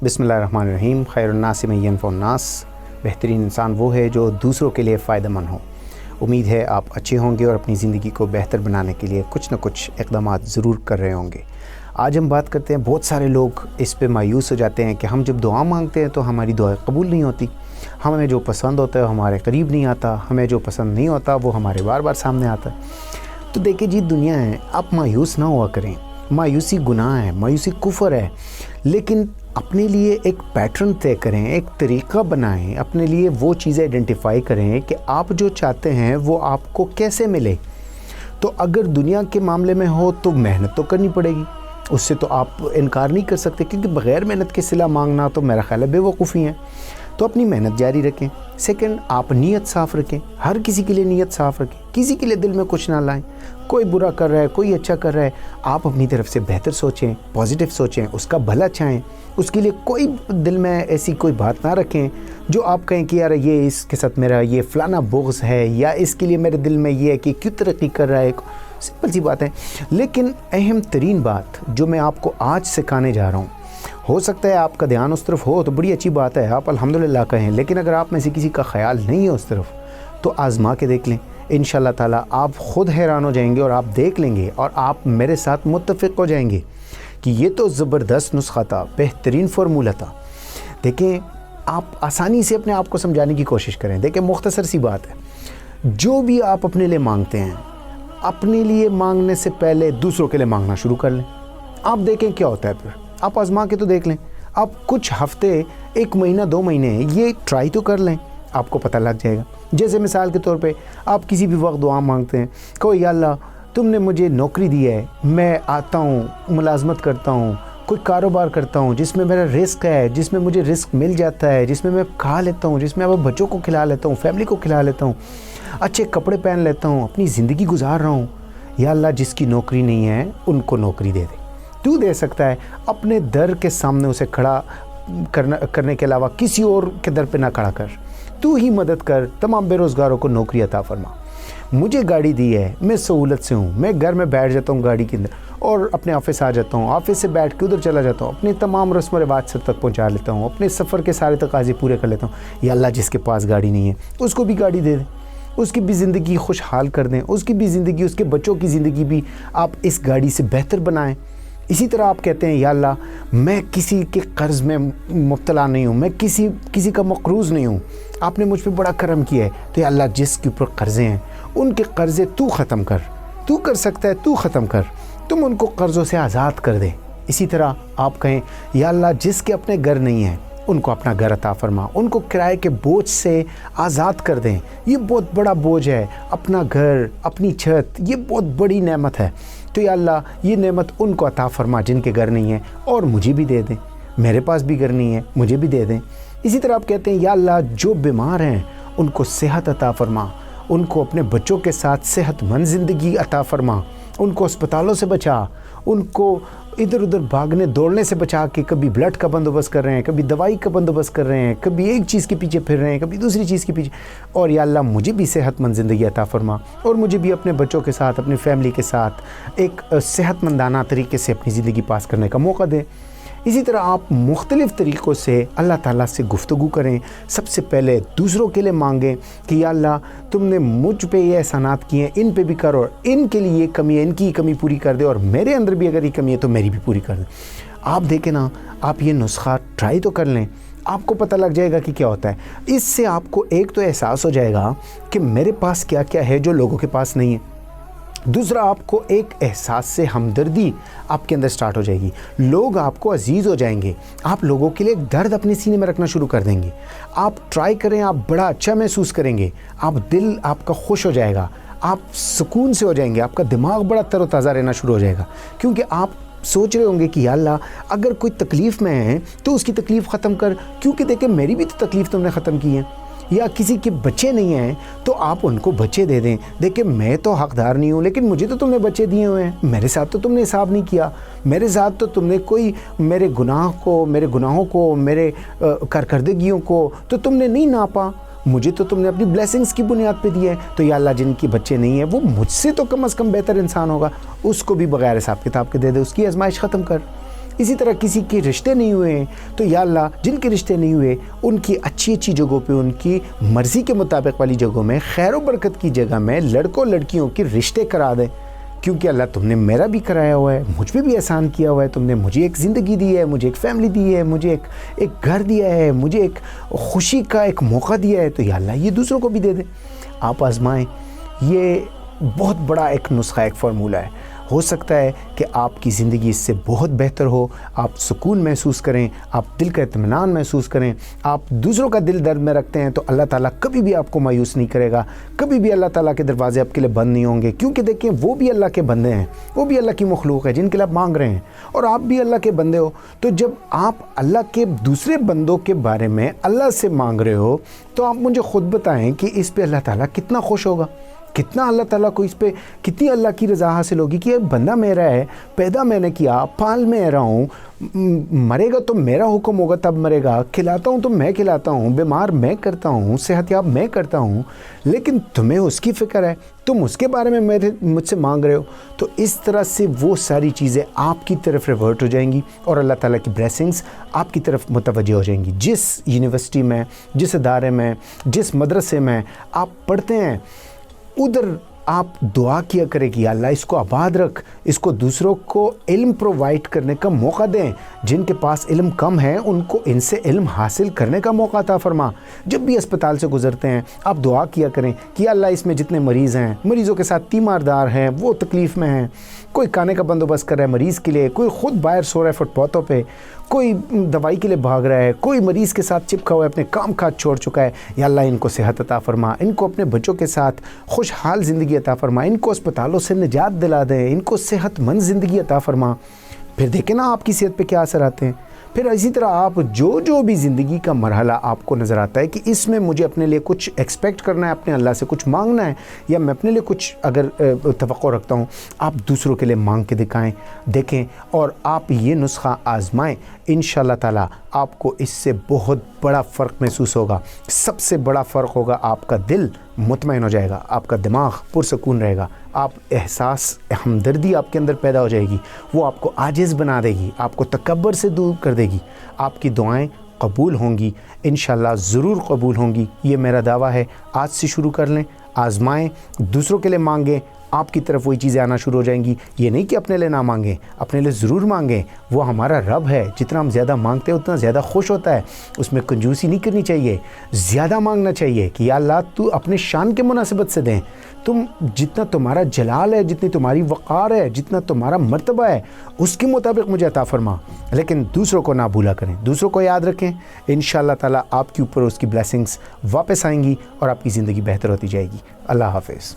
बिस्मिल्लाहिर्रहमानिर्रहीम। खैरुन्नास मन यनफ़उन्नास। बेहतरीन इंसान वो है जो दूसरों के लिए फ़ायदा मंद हो। उम्मीद है आप अच्छे होंगे और अपनी ज़िंदगी को बेहतर बनाने के लिए कुछ न कुछ इक़दामात ज़रूर कर रहे होंगे। आज हम बात करते हैं, बहुत सारे लोग इस पे मायूस हो जाते हैं कि हम जब दुआ मांगते हैं तो हमारी दुआ कबूल नहीं होती, हमें जो पसंद होता है हमारे करीब नहीं आता, हमें जो पसंद नहीं होता वो हमारे बार बार सामने आता है। तो देखिए जी, दुनिया है, आप मायूस ना हुआ करें। मायूसी गुनाह है, मायूसी कुफ़र है, लेकिन अपने लिए एक पैटर्न तय करें, एक तरीक़ा बनाएं, अपने लिए वो चीज़ें आइडेंटिफाई करें कि आप जो चाहते हैं वो आपको कैसे मिले। तो अगर दुनिया के मामले में हो तो मेहनत तो करनी पड़ेगी, उससे तो आप इनकार नहीं कर सकते, क्योंकि बग़ैर मेहनत के सिला मांगना तो मेरा ख़्याल है बेवकूफ़ी है। तो अपनी मेहनत जारी रखें। सेकंड, आप नीयत साफ़ रखें, हर किसी के लिए नीयत साफ़ रखें, किसी के लिए दिल में कुछ ना लाएं। कोई बुरा कर रहा है, कोई अच्छा कर रहा है, आप अपनी तरफ से बेहतर सोचें, पॉजिटिव सोचें, उसका भला चाहें। उसके लिए कोई दिल में ऐसी कोई बात ना रखें जो आप कहें कि यार ये इसके साथ मेरा ये फ़लाना बुग़्ज़ है, या इसके लिए मेरे दिल में ये है कि क्यों तरक्की कर रहा है। सिंपल सी बात है। लेकिन अहम तरीन बात जो मैं आपको आज सिखाने जा रहा हूँ, हो सकता है आपका ध्यान उस तरफ हो तो बड़ी अच्छी बात है, आप अल्हम्दुलिल्लाह कहें, लेकिन अगर आप में से किसी का ख़याल नहीं है उस तरफ तो आज़मा के देख लें। इंशाअल्लाह ताला आप ख़ुद हैरान हो जाएंगे और आप देख लेंगे और आप मेरे साथ मुत्तफ़िक़ हो जाएंगे कि ये तो ज़बरदस्त नुस्खा था, बेहतरीन फ़ॉर्मूला था। देखें, आप आसानी से अपने आप को समझाने की कोशिश करें। देखें, मुख्तसर सी बात है, जो भी आप अपने लिए मांगते हैं, अपने लिए मांगने से पहले दूसरों के लिए मांगना शुरू कर लें। आप देखें क्या होता है, फिर आप आज़मा के तो देख लें। आप कुछ हफ्ते, एक महीना, 2 महीने ये ट्राई तो कर लें, आपको पता लग जाएगा। जैसे मिसाल के तौर पे आप किसी भी वक्त दुआ मांगते हैं, कोई या अल्लाह तुमने मुझे नौकरी दी है, मैं आता हूँ, मुलाजमत करता हूँ, कोई कारोबार करता हूँ जिसमें मेरा रिस्क है, जिसमें मुझे रिस्क मिल जाता है, जिसमें मैं खा लेता हूँ, जिसमें मैं बच्चों को खिला लेता हूँ, फैमिली को खिला लेता हूँ, अच्छे कपड़े पहन लेता हूँ, अपनी ज़िंदगी गुजार रहा हूँ। या अल्लाह, जिसकी नौकरी नहीं है उनको नौकरी दे दे। तू दे सकता है, अपने दर के सामने उसे खड़ा करने के अलावा किसी और के दर पे ना खड़ा कर। तू ही मदद कर, तमाम बेरोज़गारों को नौकरी अता फरमा। मुझे गाड़ी दी है, मैं सहूलत से हूँ, मैं घर में बैठ जाता हूँ गाड़ी के अंदर और अपने ऑफिस आ जाता हूँ, ऑफिस से बैठ के उधर चला जाता हूँ, अपने तमाम रस्म व रिवाज सर तक पहुँचा लेता हूँ, अपने सफ़र के सारे तकाज़े पूरे कर लेता हूँ। या अल्लाह, जिसके पास गाड़ी नहीं है उसको भी गाड़ी दे दे, उसकी भी ज़िंदगी खुशहाल कर दें, उसकी भी ज़िंदगी, उसके बच्चों की ज़िंदगी भी आप इस गाड़ी से बेहतर बनाएं। इसी तरह आप कहते हैं, या अल्लाह, मैं किसी के कर्ज़ में मुब्तला नहीं हूँ, मैं किसी का मक़रूज़ नहीं हूँ, आपने मुझ पर बड़ा करम किया है, तो या अल्लाह, जिसके ऊपर कर्ज़े हैं उनके कर्ज़े तू ख़त्म कर, तू कर सकता है, तू ख़त्म कर, तुम उनको कर्ज़ों से आज़ाद कर दे। इसी तरह आप कहें, या अल्लाह, जिसके अपने घर नहीं है उनको अपना घर अता फरमा, उनको किराए के बोझ से आज़ाद कर दें। ये बहुत बड़ा बोझ है, अपना घर, अपनी छत, ये बहुत बड़ी नेमत है। तो या अल्लाह, ये नेमत उनको अता फरमा जिनके घर नहीं है, और मुझे भी दे दें, मेरे पास भी घर नहीं है, मुझे भी दे दें। इसी तरह आप कहते हैं, या अल्लाह, जो बीमार हैं उनको सेहत अता फरमा, उनको अपने बच्चों के साथ सेहतमंद ज़िंदगी अता फरमा, उनको अस्पतालों से बचा, उनको इधर उधर भागने दौड़ने से बचा के कभी ब्लड का बंदोबस्त कर रहे हैं, कभी दवाई का बंदोबस्त कर रहे हैं, कभी एक चीज़ के पीछे फिर रहे हैं, कभी दूसरी चीज़ के पीछे। और या अल्लाह, मुझे भी सेहतमंद ज़िंदगी अता फरमा, और मुझे भी अपने बच्चों के साथ, अपनी फैमिली के साथ एक सेहतमंदाना तरीके से अपनी ज़िंदगी पास करने का मौका दें। इसी तरह आप मुख्तलिफ़ तरीक़ों से अल्लाह ताला से गुफ्तगू करें। सबसे पहले दूसरों के लिए मांगें कि या अल्लाह, तुमने मुझ पे ये एहसानात किए हैं, इन पे भी कर, और इनके लिए ये कमी है, इनकी कमी पूरी कर दे, और मेरे अंदर भी अगर ये कमी है तो मेरी भी पूरी कर दे। आप देखें ना, आप ये नुस्खा ट्राई तो कर लें, आपको पता लग जाएगा कि क्या होता है। इससे आपको एक तो एहसास हो जाएगा कि मेरे पास क्या क्या है जो लोगों के पास नहीं है। दूसरा, आपको एक एहसास से हमदर्दी आपके अंदर स्टार्ट हो जाएगी, लोग आपको अजीज़ हो जाएंगे, आप लोगों के लिए दर्द अपने सीने में रखना शुरू कर देंगे। आप ट्राई करें, आप बड़ा अच्छा महसूस करेंगे, आप दिल आपका खुश हो जाएगा, आप सुकून से हो जाएंगे, आपका दिमाग बड़ा तरोताज़ा रहना शुरू हो जाएगा, क्योंकि आप सोच रहे होंगे कि या अल्लाह, अगर कोई तकलीफ़ में है तो उसकी तकलीफ़ ख़त्म कर, क्योंकि देखें मेरी भी तो तकलीफ़ तुमने ख़त्म की है। या किसी के बच्चे नहीं हैं तो आप उनको बच्चे दे दें। देखिए, मैं तो हकदार नहीं हूँ, लेकिन मुझे तो तुमने बच्चे दिए हुए हैं, मेरे साथ तो तुमने हिसाब नहीं किया, मेरे साथ तो तुमने कोई मेरे गुनाहों को, मेरे कारकर्दगियों को तो तुमने नहीं नापा, मुझे तो तुमने अपनी ब्लेसिंग्स की बुनियाद पे दिए है। तो या अल्लाह, जिनकी बच्चे नहीं है वो मुझसे तो कम से कम बेहतर इंसान होगा, उसको भी बगैर हिसाब किताब के दे दे, उसकी आजमाइश ख़त्म कर। اسی طرح کسی کے رشتے نہیں ہوئے ہیں تو یا اللہ جن کے رشتے نہیں ہوئے ان کی اچھی اچھی جگہوں پہ ان کی مرضی کے مطابق والی جگہوں میں خیر و برکت کی جگہ میں لڑکوں لڑکیوں کے رشتے کرا دیں، کیونکہ اللہ تم نے میرا بھی کرایا ہوا ہے، مجھ پہ بھی احسان کیا ہوا ہے، تم نے مجھے ایک زندگی دی ہے، مجھے ایک فیملی دی ہے، مجھے ایک گھر دیا ہے، مجھے ایک خوشی کا ایک موقع دیا ہے، تو یا اللہ یہ دوسروں کو بھی دے دیں۔ آپ آزمائیں، یہ بہت بڑا ایک نسخہ، ایک فارمولہ ہے۔ ہو سکتا ہے کہ آپ کی زندگی اس سے بہت بہتر ہو، آپ سکون محسوس کریں، آپ دل کا اطمینان محسوس کریں، آپ دوسروں کا دل درد میں رکھتے ہیں تو اللہ تعالیٰ کبھی بھی آپ کو مایوس نہیں کرے گا، کبھی بھی اللہ تعالیٰ کے دروازے آپ کے لیے بند نہیں ہوں گے، کیونکہ دیکھیں وہ بھی اللہ کے بندے ہیں، وہ بھی اللہ کی مخلوق ہے جن کے لیے آپ مانگ رہے ہیں، اور آپ بھی اللہ کے بندے ہو۔ تو جب آپ اللہ کے دوسرے بندوں کے بارے میں اللہ سے مانگ رہے ہو تو آپ مجھے خود بتائیں کہ اس پہ اللہ تعالیٰ کتنا خوش ہوگا، کتنا اللہ تعالیٰ کو اس پہ کتنی اللہ کی رضا حاصل ہوگی کہ یہ بندہ میرا ہے، پیدا میں نے کیا، پال میں رہا ہوں، مرے گا تو میرا حکم ہوگا تب مرے گا، کھلاتا ہوں تو میں کھلاتا ہوں، بیمار میں کرتا ہوں، صحت یاب میں کرتا ہوں، لیکن تمہیں اس کی فکر ہے، تم اس کے بارے میں مجھ سے مانگ رہے ہو۔ تو اس طرح سے وہ ساری چیزیں آپ کی طرف ریورٹ ہو جائیں گی اور اللہ تعالیٰ کی بلیسنگز آپ کی طرف متوجہ ہو جائیں گی۔ جس یونیورسٹی میں، جس ادارے میں، جس مدرسے میں آپ پڑھتے ہیں ادھر آپ دعا کیا کرے کہ یا اللہ اس کو آباد رکھ، اس کو دوسروں کو علم پرووائڈ کرنے کا موقع دیں، جن کے پاس علم کم ہے ان کو ان سے علم حاصل کرنے کا موقع عطا فرما۔ جب بھی اسپتال سے گزرتے ہیں آپ دعا کیا کریں کہ یا اللہ اس میں جتنے مریض ہیں، مریضوں کے ساتھ تیماردار ہیں، وہ تکلیف میں ہیں، کوئی کھانے کا بندوبست کر رہا ہے مریض کے لیے، کوئی خود باہر سو رہا ہے فٹ پاتھوں پہ، کوئی دوائی کے لیے بھاگ رہا ہے، کوئی مریض کے ساتھ چپکا ہوا ہے، اپنے کام کاج چھوڑ چکا ہے، یا اللہ ان کو صحت عطا فرما، ان کو اپنے بچوں کے ساتھ خوشحال زندگی عطا فرما، ان کو اسپتالوں سے نجات دلا دیں، ان کو صحت مند زندگی عطا فرما۔ پھر دیکھیں نا آپ کی صحت پہ کیا اثر آتے ہیں۔ پھر اسی طرح آپ جو بھی زندگی کا مرحلہ آپ کو نظر آتا ہے کہ اس میں مجھے اپنے لیے کچھ ایکسپیکٹ کرنا ہے، اپنے اللہ سے کچھ مانگنا ہے، یا میں اپنے لیے کچھ اگر توقع رکھتا ہوں، آپ دوسروں کے لیے مانگ کے دکھائیں، دیکھیں، اور آپ یہ نسخہ آزمائیں، انشاءاللہ تعالیٰ آپ کو اس سے بہت بڑا فرق محسوس ہوگا۔ سب سے بڑا فرق ہوگا آپ کا دل مطمئن ہو جائے گا، آپ کا دماغ پرسکون رہے گا، آپ احساس ہمدردی آپ کے اندر پیدا ہو جائے گی، وہ آپ کو عاجز بنا دے گی، آپ کو تکبر سے دور کر دے گی، آپ کی دعائیں قبول ہوں گی، انشاءاللہ ضرور قبول ہوں گی، یہ میرا دعویٰ ہے۔ آج سے شروع کر لیں، آزمائیں، دوسروں کے لیے مانگیں، آپ کی طرف وہی چیزیں آنا شروع ہو جائیں گی۔ یہ نہیں کہ اپنے لیے نہ مانگیں، اپنے لیے ضرور مانگیں، وہ ہمارا رب ہے، جتنا ہم زیادہ مانگتے ہیں اتنا زیادہ خوش ہوتا ہے، اس میں کنجوسی نہیں کرنی چاہیے، زیادہ مانگنا چاہیے کہ یا اللہ تو اپنے شان کے مناسبت سے دیں، تم جتنا تمہارا جلال ہے، جتنی تمہاری وقار ہے، جتنا تمہارا مرتبہ ہے، اس کے مطابق مجھے عطا فرما، لیکن دوسروں کو نہ بھولا کریں، دوسروں کو یاد رکھیں، انشاءاللہ تعالیٰ آپ کے اوپر اس کی بلیسنگز واپس آئیں گی اور آپ کی زندگی بہتر ہوتی جائے گی۔ اللہ حافظ۔